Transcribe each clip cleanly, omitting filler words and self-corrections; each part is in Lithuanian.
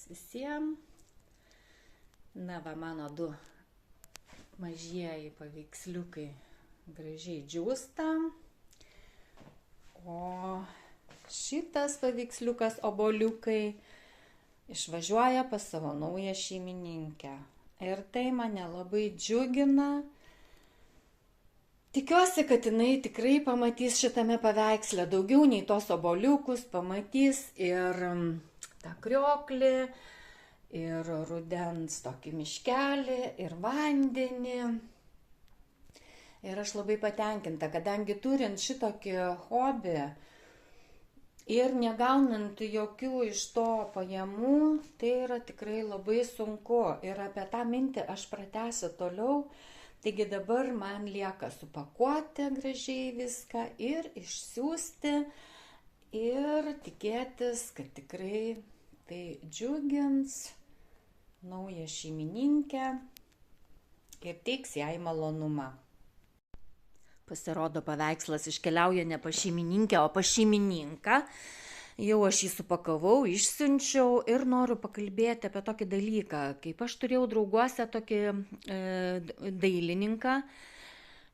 visiems. Na va, mano du mažieji paveiksliukai gražiai džiūsta. O šitas paveiksliukas oboliukai išvažiuoja pas savo naują šeimininkę. Ir tai mane labai džiugina. Tikiuosi, kad jinai tikrai pamatys šitame paveiksle daugiau nei tos oboliukus, pamatys ir tą krioklį, ir rudens tokį miškelį, ir vandenį. Ir aš labai patenkinta, kadangi turint šitokį hobį ir negaunant jokių iš to pajamų, tai yra tikrai labai sunku. Ir apie tą mintį aš pratęsiu toliau. Taigi dabar man lieka supakuoti gražiai viską ir išsiųsti ir tikėtis, kad tikrai tai džiugins naują šeimininkę ir teiks jai malonumą. Pasirodo, paveikslas iškeliauja ne pas šeimininkę, o pas šeimininką. Jau aš jį supakavau, išsiunčiau ir noriu pakalbėti apie tokį dalyką. Kaip aš turėjau drauguose tokį dailininką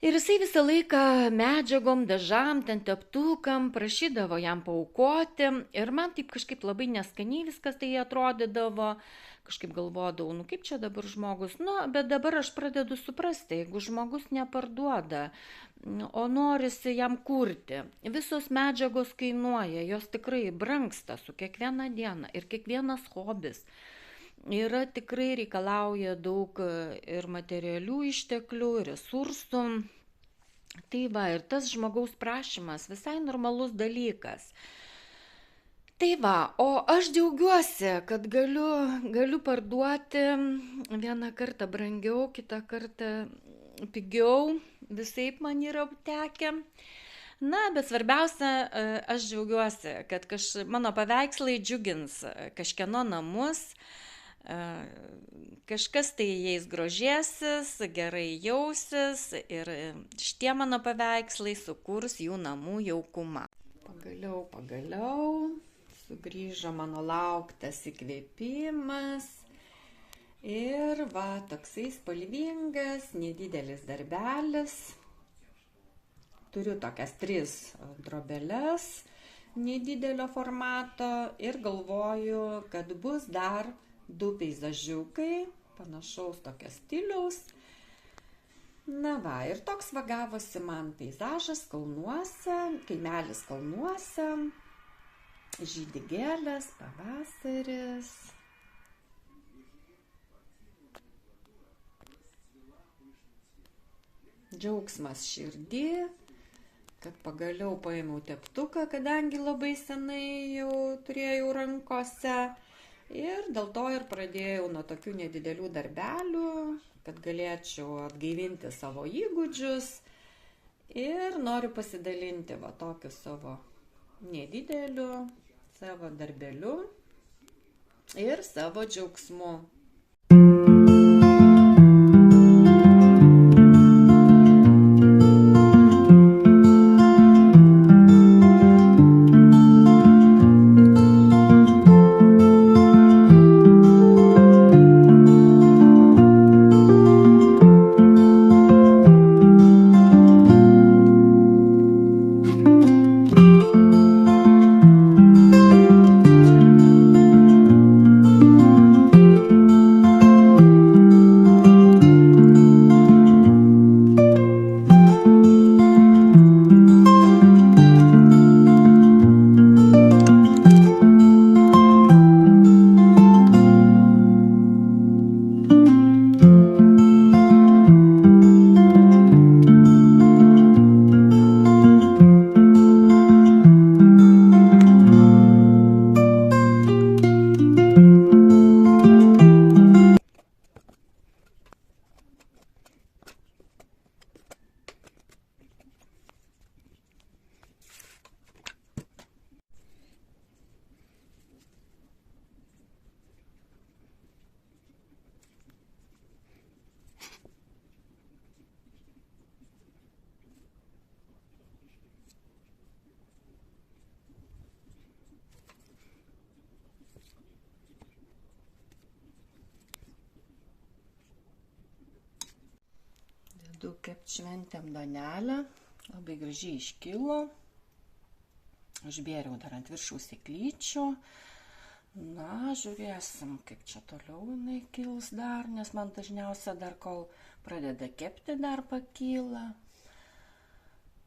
ir jisai visą laiką medžiagom, dažam, ten teptukam prašydavo jam paaukoti ir man taip kažkaip labai neskaniai viskas tai atrodydavo. Kažkaip galvodavau, kaip čia dabar žmogus, bet dabar aš pradedu suprasti, jeigu žmogus neparduoda, o norisi jam kurti. Visos medžiagos kainuoja, jos tikrai brangsta su kiekviena diena ir kiekvienas hobis yra tikrai reikalauja daug ir materialių išteklių, ir resursų. Tai va, ir tas žmogaus prašymas visai normalus dalykas. Tai va, o aš džiaugiuosi, kad galiu parduoti vieną kartą brangiau, kitą kartą pigiau, visaip man yra tekę. Na, bet svarbiausia, aš džiaugiuosi, kad mano paveikslai džiugins kažkieno namus, kažkas tai jais grožėsis, gerai jausis ir šitie mano paveikslai sukurs jų namų jaukumą. Pagaliau. Sugrįžo mano lauktas įkvėpimas ir va, toksai spalvingas, nedidelis darbelis. Turiu tokias 3 drobeles nedidelio formato ir galvoju, kad bus dar 2 peizažiukai, panašaus tokio stiliaus. Na va, ir toks va gavosi man peizažas kalnuose, kaimelis kalnuose. Žydi gėlės, pavasaris. Džiaugsmas širdį, kad pagaliau paėmiau teptuką, kadangi labai senai jau turėjau rankose. Ir dėl to ir pradėjau nuo tokių nedidelių darbelių, kad galėčiau atgaivinti savo įgūdžius. Ir noriu pasidalinti va tokiu savo nedideliu savo darbeliu ir savo džiaugsmu. dedu, kaip šventėm duonelę. Labai gražiai iškilo. Užbėriau dar ant viršaus sėklyčių. Na, žiūrėsim, kaip čia toliau jinai kils dar, nes man dažniausia dar kol pradeda kepti dar pakyla.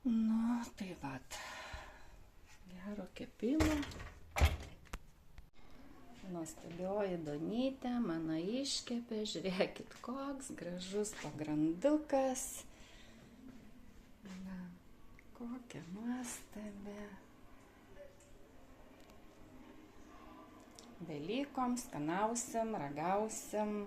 Nu, tai vat. Gero kepimo. Nuostabioji duonytė mano iškepė. Žiūrėkit, koks gražus pagrandukas. Na, kokia nuostabi. Velykoms, skanausim, ragausim.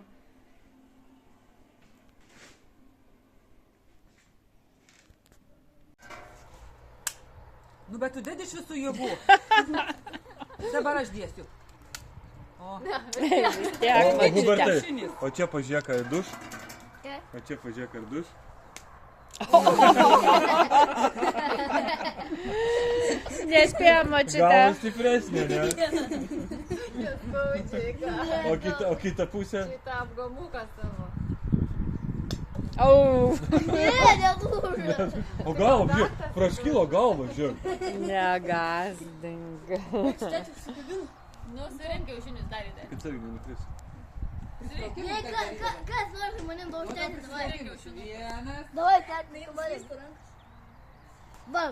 Nu, bet tu dedi iš visų jėgų. Dabar aš dėsiu. O, O, Hubertai, o čia pažiūrėk, ar duš? O čia pažiūrėk, ar duš? Nespėjom močiutę. Gal stipresnė, ne? O kita pusė? Šitą apgamuką savo. Au. O galva, žiūrėk, praškilo galva, žiūrėk. Negazdink. Nu, surink kiaušinius dar įdė. Kaip sargi nenukris. Kas nori manim daužtėti, davai. Surink kiaušinius. vienas. Davai, tėt, pavalys tu rankas. Va,